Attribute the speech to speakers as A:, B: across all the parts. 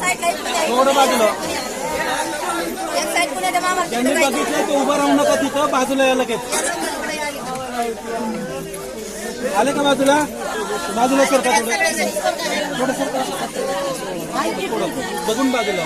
A: थोडं बाजूला त्यांनी बघितलं ते उभं राहू नका तिथं बाजूला या लगेच आले का बाजूला बाजूला सरका थोडं थोडं बघून बाजूला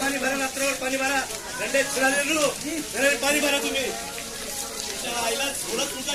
B: पाणी भरा रात्रभर पाणी भरा गड्डे पाणी भरा तुम्ही आईला थोडं तुमचा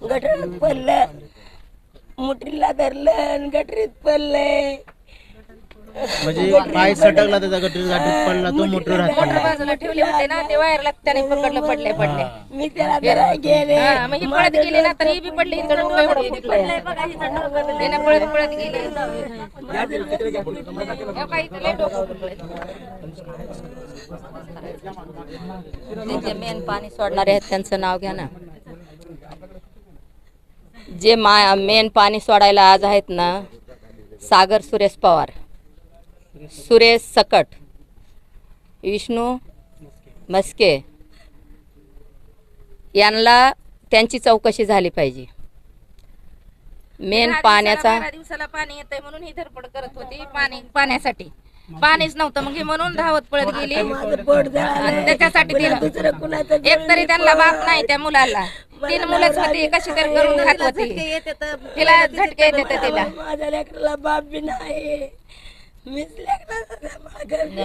C: गटरीत पडलं मुठीला धरलं गटरीत पडलंय
D: म्हणजे पाय सटकला त्याचा गटरीत पडला तो मोटर हात पडला
E: बाजूला ठेवले होते ना ते वायरला त्याने पकडलं पडले
C: मी त्याला जरा गेले
E: मग ही पळत गेली ना तर ही बी पडली इथं डोकं एवढं फुटलंय. त्याने पळत पळत गेली काही इथं लय डोकं फुटलंय.
F: जे मेन पाणी सोडणारे आहेत त्यांचं नाव घ्या ना. जे मेन पाणी सोडायला आज आहेत ना सागर सुरेश पवार, सुरेश सकट, विष्णू मस्के यांना त्यांची चौकशी झाली पाहिजे. मेन पाण्याचा
E: 12 दिवसाला पाणी येतंय म्हणून ही धडपड करत होती पाण्यासाठी. पाणीच नव्हतं मग ही म्हणून धावत पळत गेली आणि त्याच्यासाठी एक तरी त्यांना बाप नाही त्या मुलाला. 3 मुलंच होती कशी तरी करून खात होती तिला झटके येते तिला.
C: माझ्या लेकराला बाप बी नाही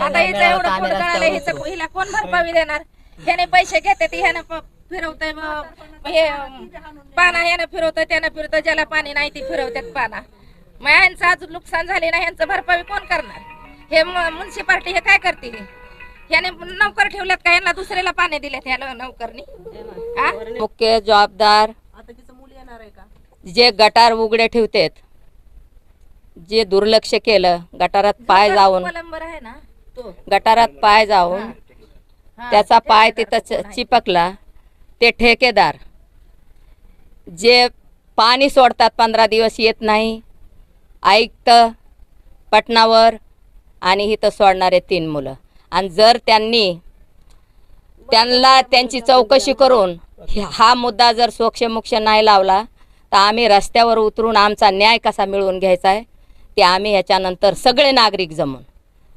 E: आता हिचं एवढं पोट गळालं हिला कोण भरपावी देणार. ह्याने पैसे घेते ह्यानं फिरवतंय हे पाना ह्यानं फिरवतंय त्यानं फिरवतंय ज्याला पाणी नाही ती फिरवतात पाना. मग ह्यांचं अजून नुकसान झाले ना ह्यांचं भरपावी कोण करणार. हे म्युन्सिपाल्टी हे काय करते ह्याने नौकर ठेवल्यात का ह्यांना दुसऱ्याला पाणी दिलेत ह्याला नौकरनी.
F: मुख्य जबाबदार जे गटार उघडे ठेवतात, जे दुर्लक्ष केलं, गटारात पाय जाऊन
E: आहे ना
F: गटारात पाय जाऊन त्याचा पाय तिथं चिपकला, ते ठेकेदार जे पाणी सोडतात 15 दिवस येत नाही, आयुक्त पटनावर आणि इथं सोडणारे 3 मुलं. आणि जर त्यांना त्यांची चौकशी करून हा मुद्दा जर सोक्षमोक्ष नाही लावला तर आम्ही रस्त्यावर उतरून आमचा न्याय कसा मिळवून घ्यायचा आहे ते आम्ही ह्याच्यानंतर सगळे नागरिक जमून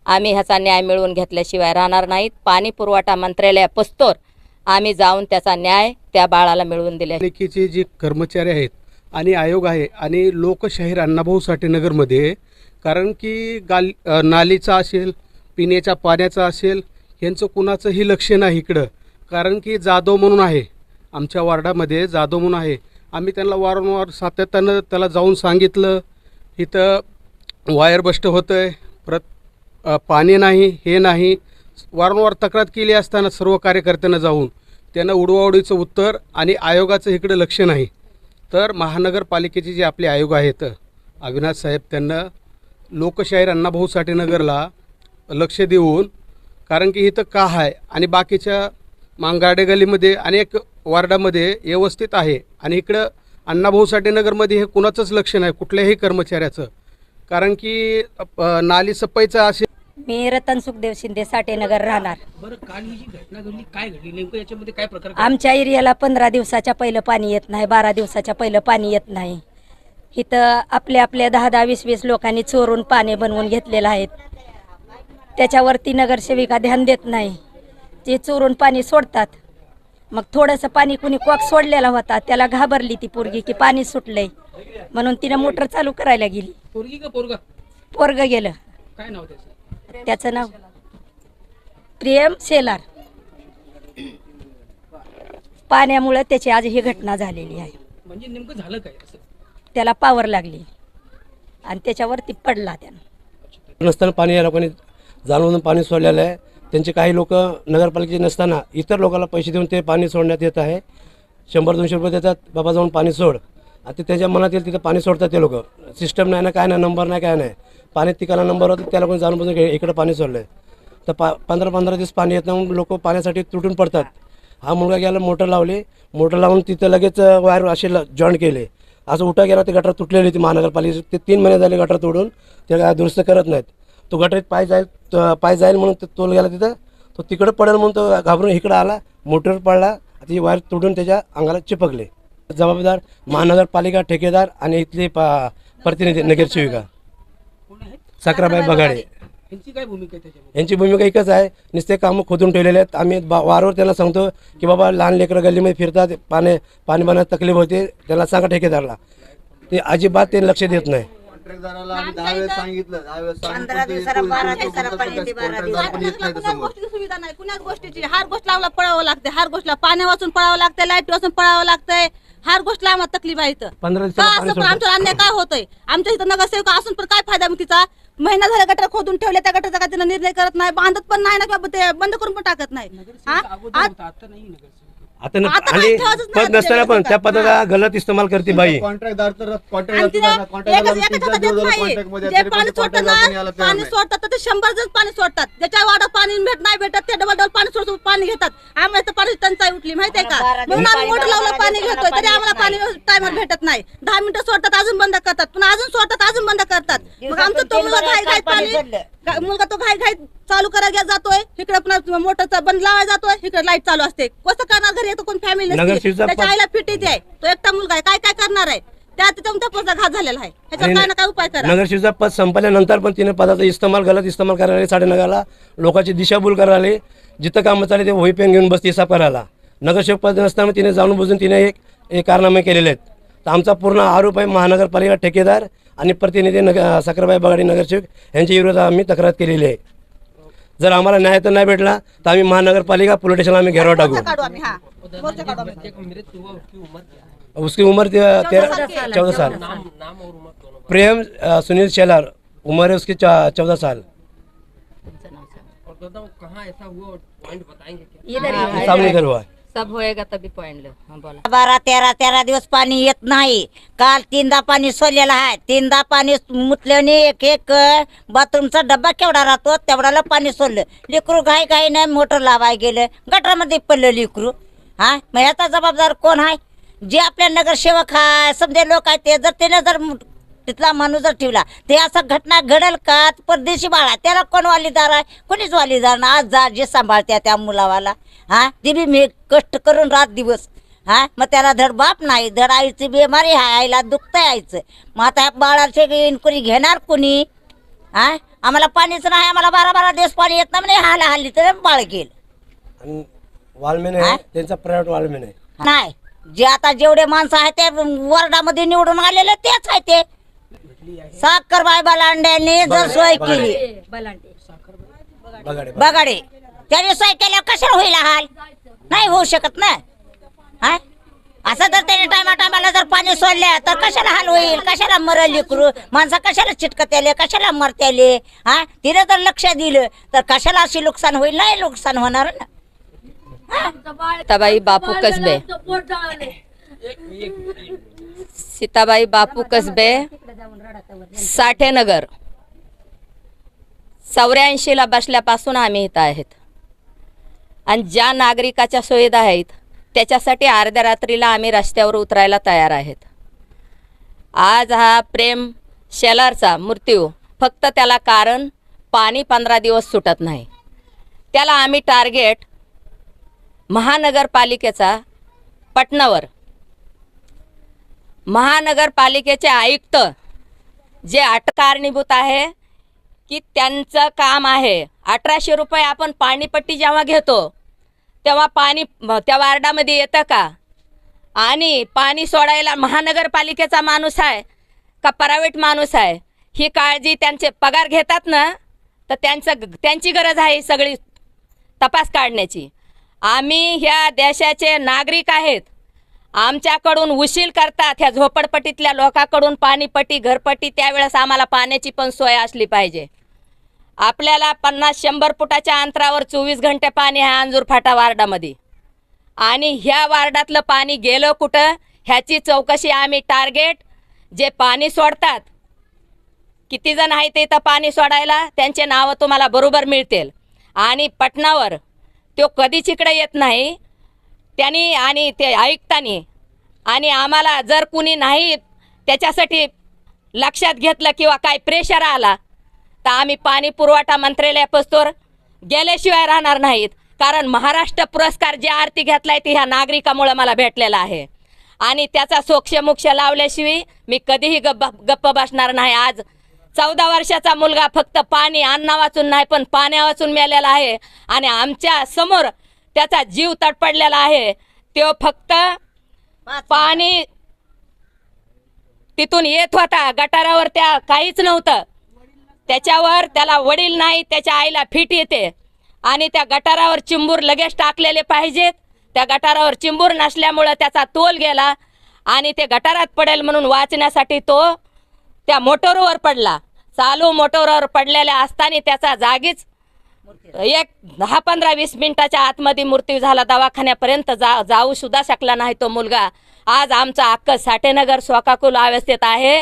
F: आम्ही ह्याचा न्याय मिळवून घेतल्याशिवाय राहणार नाहीत. पाणी पुरवठा मंत्रालयापास्तोर आम्ही जाऊन त्याचा न्याय त्या बाळाला मिळवून दिल्या.
G: पालिकेचे जे कर्मचारी आहेत आणि आयोग आहे आणि लोकशाहीर अण्णाभाऊ साठे नगरमध्ये, कारण की नालीचा असेल, पिण्याच्या पाण्याचा असेल, यांचं कुणाचंही लक्ष नाही इकडं. कारण की जाधव म्हणून आहे आमच्या वार्डामध्ये, जाधव म्हणून आहे. आम्ही त्यांना वारंवार सातत्यानं त्याला जाऊन सांगितलं. इथं वायर बस्ट होतं आहे, पाणी नाही, हे नाही. वारंवार तक्रार केली असताना सर्व कार्यकर्त्यांना जाऊन त्यांना उडवाउडीचं उत्तर आणि आयोगाचं इकडे लक्ष नाही. तर महानगरपालिकेचे जे आपले आयोग आहेत अविनाश साहेब, त्यांना लोकशाहीर अण्णाभाऊ साठे नगरला लक्ष देऊन, कारण की इथं का आहे आणि बाकीच्या मांगाडे गलीमध्ये अनेक वार्डामध्ये व्यवस्थित आहे आणि इकडं अण्णाभाऊ साठे नगरमध्ये हे कुणाचंच लक्ष नाही कुठल्याही कर्मचाऱ्याचं. कारण की नाली सफाईचं असे.
H: मी रतन सुखदेव शिंदे साठेनगर राहणार.
A: बरं, काल ही जी घटना घडली काय घडली नेमकं, याच्यामध्ये काय प्रकार?
H: आमच्या एरियाला 15 दिवसाच्या पहिलं पाणी येत नाही, 12 दिवसाच्या पहिलं पाणी येत नाही. इथं आपल्या 10-10, 20-20 लोकांनी चोरून पाणी बनवून घेतलेलं आहे. त्याच्यावरती नगरसेविका ध्यान देत नाही. ते चोरून पाणी सोडतात. मग थोडंसं पाणी कुणी कॉक सोडलेला होता, त्याला घाबरली ती पोरगी की पाणी सुटलंय म्हणून तिनं मोटर चालू करायला गेली.
A: पोरगी का पोरगा?
H: पोरग गेलं.
A: काय नाव त्याचं?
H: त्याचं नाव प्रेम शेलार. पाण्यामुळे त्याची आज ही घटना झालेली आहे.
A: म्हणजे नेमकं झालं काय असं?
H: त्याला पावर लागली आणि त्याच्यावरती पडला त्यानं.
I: नसताना पाणी या लोकांनी जाणून पाणी सोडलेलं आहे. त्यांचे काही लोक नगरपालिकेचे नसताना इतर लोकांना पैसे देऊन ते पाणी सोडण्यात येत आहे. 100-200 रुपये देतात, बाबा जाऊन पाणी सोड. आता त्याच्या मनात येईल तिथं पाणी सोडतात ते लोक. सिस्टम नाही ना, काय नाही, नंबर नाही, काय नाही. पाणी तिकाला नंबर होतं, त्या लोकांनी जाणून बसून इकडं पाणी सोडलं आहे. तर 15-15 दिवस पाणी येत नाही, लोक पाण्यासाठी तुटून पडतात. हा मुलगा गेला, मोटर लावली, मोटर लावून तिथं लगेच वायर असे जॉईन केले. असं उठा गेला, ते गटर तुटलेली होती महानगरपालिकेची. ते 3 महिने झाले गटर तोडून, ते काय दुरुस्त करत नाहीत. तो गटरीत पाय जाईल म्हणून तो गेला तिथं, तो तिकडं पडेल म्हणून तो घाबरून इकडं आला, मोटर पडला, ती वायर तोडून त्याच्या अंगाला चिपकले. जबाबदार महानगरपालिका, ठेकेदार आणि इथले प्रतिनिधी नगरसेविका साखराबाई बगाडे.
A: यांची काय भूमिका आहे त्याच्यामध्ये?
I: यांची भूमिका एकच आहे, नुसते कामं खोदून ठेवलेले आहेत. आम्ही वारंवार त्यांना सांगतो की बाबा लहान लेकरं गल्लीमध्ये फिरतात, पाणी पाण्यात तकलीफ होते, त्याला सांगा ठेकेदाराला. ते अजिबात ते लक्ष देत नाही.
D: कॉन्ट्रॅक्टदाराला आम्ही 10 वेळेस सांगितलं, 10 वेळेस
C: 15 दिवसाला 12 दिवसाला पाणी येते, 12 दिवसाला.
J: गोष्टीची सुविधा नाही, कुणाच गोष्टीची. हर गोष्ट आम्हाला पळावं लागते, हर गोष्टला पाणी वाचून पळावं लागते, लाईट वाचून पळावं लागतंय. हर गोष्टला आम्हाला तकलीफ आहे. इथं
I: 15
J: का
I: दिवसाला
J: असं
I: पाणी
J: पण
I: सोडतात.
J: आमच्या अन्याय काय होतंय? आमच्या इथं नगरसेवक असून पण काय फायदा मग तिचा? महिना झाला गटर खोदून ठेवले, त्या गटरचा काय तिनं निर्णय करत नाही, बांधत पण नाही ना, किंवा ते बंद करून पण टाकत नाही.
A: अगोदर होता, आता नाही नगरसेवक.
I: आता
J: आता
I: आणि
J: काही ठेवायचंच नाही
I: पद नसताना पण त्या पदाचा गलत इस्तेमाल करते बाई.
D: कॉन्ट्रॅक्टदार तर
J: आणि
D: कॉन्ट्रॅक्टदार
J: तिला
D: कॉन्ट्रॅक्टदार
J: एकाच
D: तीन-चार
J: हातात
D: दिवस
J: देत
D: झाले
J: नाही.
D: कॉन्ट्रॅक्टमध्ये,
J: जे
D: तरी पण
J: पाणी
D: ते
J: सोडतात
D: कॉन्ट्रॅक्टदार कोणी
J: ना,
D: यायला तयार
J: पाणी
D: नाही.
J: सोडतात तर ते 100 जण पाणी सोडतात. ज्याच्या वाडा पाणी नाही भेटत ते डबल पाणी सोडून पाणी घेतात. आम्हाला तर पाणी टंचाई उठली माहितीये का? म्हणून आम्ही मोटर लावलं पाणी घेतोय, तरी आम्हाला पाणी टायमर भेटत नाही. 10 मिनिटं सोडतात, अजून बंद करतात, पुन्हा अजून सोडतात, अजून बंद करतात. मग आमचं तो मुलगा घाई पाणी मुलगा तो घाई चालू करायला जातोय, इकडे पुन्हा मोटरचा बंद लावायला जातोय, इकडे लाईट चालू असते. कसं करणार? घरी येतो कोण फॅमिली नसते, त्याच्या आईला फिट येते आहे, तो एकटा मुलगा आहे, काय काय करणार आहे? त्या पोचा घात झालेला आहे. ह्याच्यावर काय ना काय उपाय करा.
I: नगरसेवकचा पद संपल्यानंतर पण तिने पदाचा गलत इस्तेमाल करायला, साडेनगरला लोकांची दिशाभूल करायला, जिथं कामं चालले ते वही पेन घेऊन बसते हिसाब करायला. नगरसेवक पद नसताना तिने जाणून बुजून तिने एक कारनामे केलेले आहेत. तर आमचा पूर्ण आरोप आहे महानगरपालिका, ठेकेदार आणि प्रतिनिधी साखराबाई बगाडे नगरसेवक यांच्या विरोधात आम्ही तक्रार केलेली आहे. जर आम्हाला न्याय तर नाही भेटला तर आम्ही महानगरपालिका पोलीस स्टेशनला आम्ही घेराव टाकू.
J: काढू आम्ही. हा मोर्चा काढू आम्ही.
I: उसकी उम्र 14 साल. प्रेम सुनील शेलार, उम्र है उसकी 14 साल. सामने इधर हुआ है.
F: सब होएगा तभी पॉइंट लो. हाँ बोला.
C: 12-13 दिवस पाणी येत नाही. काल 3दा पाणी सोडलेलं आहे. 3दा पाणी मुतल्याने एक बाथरूमचा डब्बा केवढा राहतो तेवढ्याला पाणी सोडलं. लेकरू घाई नाही मोटर लावाय गेलं, गटरामध्ये पडलं लेकरू. हा, मग याचा जबाबदार कोण आहे? जे आपल्या नगरसेवक आहे, समजे लोक आहेत, ते जर त्याने जर तिथला माणूस जर ठेवला, ते असं घटना घडेल का? परदेशी बाळा, त्याला कोण वालीदार आहे? कोणीच वालीदार ना. आज जा जे सांभाळत्या त्या मुलावाला, हा, ती बी मी कष्ट करून रात दिवस, हा, मग त्याला धड बाप नाही, धड आईची बिमारी आहे, आईला दुखतंय आईचं. मग आता ह्या बाळाचे इन्क्वायरी घेणार कोणी? हा, आम्हाला पाणीच नाही, आम्हाला 12 दिवस पाणी येत नाही, हाला हल्ली तर बाळ गेल.
I: आणि वालमेन आहे, त्यांचा प्रायव्हेट वालमेन आहे.
C: नाही, जे आता जेवढे माणसं आहेत ते वॉर्डामध्ये निवडून आलेले तेच आहे. ते साखरबाई बलांड्यांनी जर सोय केली, बगाडे त्यांनी सोय केल्यावर कशाला होईल हाल? नाही होऊ शकत ना. हा, असं जर त्याने टायमाला जर पाणी सोडलं तर कशाला हाल होईल, कशाला मरल लेकरू, माणसं कशाला चिटकत्याले, कशाला मरत्याले. हा, तिने जर लक्ष दिलं तर कशाला अशी नुकसान होईल, नाही नुकसान होणार ना.
F: सीताबाई बापू कसबे, सीताबाई बापू कसबे, साठेनगर. 84ला बसल्यापासून आम्ही इथं आहेत आणि ज्या नागरिकाच्या सुविधा आहेत त्याच्यासाठी अर्ध्या रात्रीला आम्ही रस्त्यावर उतरायला तयार आहेत. आज हा प्रेम शेलारचा मृत्यू फक्त त्याला कारण पाणी 15 दिवस सुटत नाही. त्याला आम्ही टार्गेट महानगरपालिकेचा पटनावर, महानगरपालिकेचे आयुक्त जे कारणीभूत आहे की त्यांचं काम आहे 1800 रुपये आपण पाणीपट्टी जेव्हा घेतो तेव्हा पाणी त्या वार्डामध्ये येतं का, आणि पाणी सोडायला महानगरपालिकेचा माणूस आहे का प्रायव्हेट माणूस आहे, ही काळजी त्यांचे पगार घेतात ना, तर त्यांची गरज आहे सगळी तपास काढण्याची. आम्ही ह्या देशाचे नागरिक आहेत, आमच्याकडून उशील करतात ह्या झोपडपट्टीतल्या लोकांकडून पाणीपट्टी घरपट्टी. त्यावेळेस आम्हाला पाण्याची पण सोय असली पाहिजे. आपल्याला 50-100 फुटाच्या अंतरावर 24 घंटे पाणी आहे अंजूर फाटा वार्डामध्ये, आणि ह्या वार्डातलं पाणी गेलं कुठं ह्याची चौकशी आम्ही टार्गेट जे पाणी सोडतात, किती जण आहेत ते इथं पाणी सोडायला, त्यांचे नावं तुम्हाला बरोबर मिळतील. आणि पटनावर तो कधीच इकडे येत नाही त्यांनी आणि ते आयुक्तांनी, आणि आम्हाला जर कुणी नाही त्याच्यासाठी लक्षात घेतलं किंवा काय प्रेशर आला तर आम्ही पाणी पुरवठा मंत्रालयापासून गेल्याशिवाय राहणार नाहीत. कारण महाराष्ट्र पुरस्कार जे आरती घेतलाय ती ह्या नागरिकामुळे मला भेटलेला आहे, आणि त्याचा सोक्षमोक्ष लावल्याशिवाय मी कधीही गप्प बसणार नाही. आज 14 वर्षाचा मुलगा फक्त पाणी अन्न वाचून नाही पण पाण्या वाचून मेलेला आहे, आणि आमच्या समोर त्याचा जीव तडपडलेला आहे. तो फक्त पाणी तिथून येत होता गटारावर, त्या काहीच नव्हतं त्याच्यावर, त्याला वडील नाही, त्याच्या आईला फिट येते, आणि त्या गटारावर चिंबूर लगेच टाकलेले पाहिजेत. त्या गटारावर चिंबूर नसल्यामुळं त्याचा तोल गेला आणि ते गटारात पडेल म्हणून वाचण्यासाठी तो त्या मोटरवर पडला. चालू मोटरवर पडलेल्या असताना त्याचा जागीच 10-15-20 मिनिटाच्या आतमध्ये मृत्यू झाला. दवाखान्यापर्यंत जाऊ सुद्धा शकला नाही तो मुलगा. आज आमचा अख्ख साठेनगर शोकाकुल अवस्थेत आहे.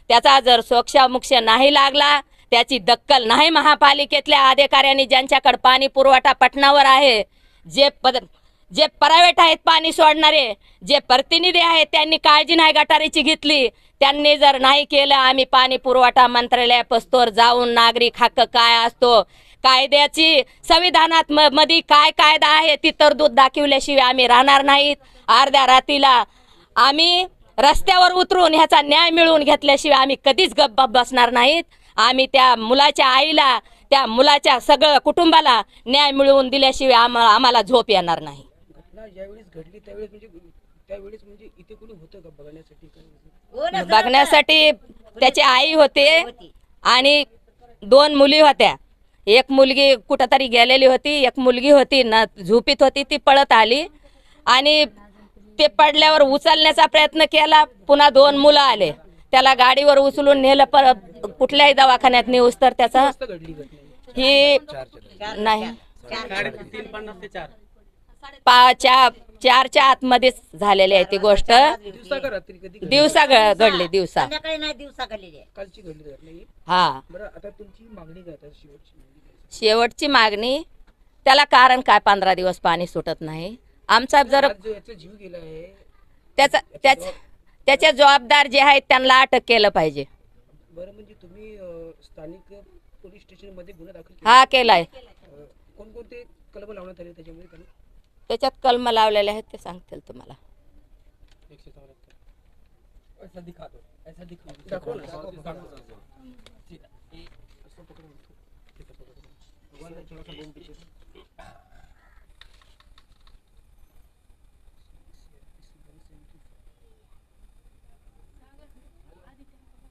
F: त्याचा जर सोक्षमोक्ष नाही लागला, त्याची दक्कल नाही महापालिकेतल्या अधिकाऱ्यांनी ज्यांच्याकडे पाणी पुरवठा पटनावर आहे, जे प्रायव्हेट आहेत पाणी सोडणारे, जे प्रतिनिधी आहेत त्यांनी काळजी नाही गटारीची घेतली, त्यांनी जर नाही केलं, आम्ही पाणी पुरवठा मंत्रालयापासून जाऊन नागरिक हक्क काय असतो, कायद्याची संविधानात मध्ये काय कायदा आहे ती तरतूद दाखवल्याशिवाय आम्ही राहणार नाहीत. अर्ध्या रात्रीला आम्ही रस्त्यावर उतरून ह्याचा न्याय मिळवून घेतल्याशिवाय आम्ही कधीच गप्प बसणार नाहीत. आम्ही त्या मुलाच्या आईला, त्या मुलाच्या सगळं कुटुंबाला न्याय मिळवून दिल्याशिवाय आम्हाला झोप येणार नाही. बघण्यासाठी त्याची आई होते आणि 2 मुली होत्या. एक मुलगी कुठंतरी गेलेली होती, एक मुलगी होती ना झोपीत होती, ती पळत आली आणि ते पडल्यावर उचलण्याचा प्रयत्न केला. पुन्हा 2 मुलं आले, त्याला गाडीवर उचलून नेलं. परत कुठल्याही दवाखान्यात नेऊस तर त्याचा ही नाही 4च्या आतमध्येच झालेली आहे ती गोष्ट. दिवसा घडली, दिवसा. हा, शेवटची मागणी त्याला कारण काय 15 दिवस पाणी सुटत नाही. आमचा जर त्याचे जबाबदार जे आहेत त्यांना अटक केलं पाहिजे. हा केलाय. त्याच्यात कलम लावलेले आहेत ते सांगतील तुम्हाला.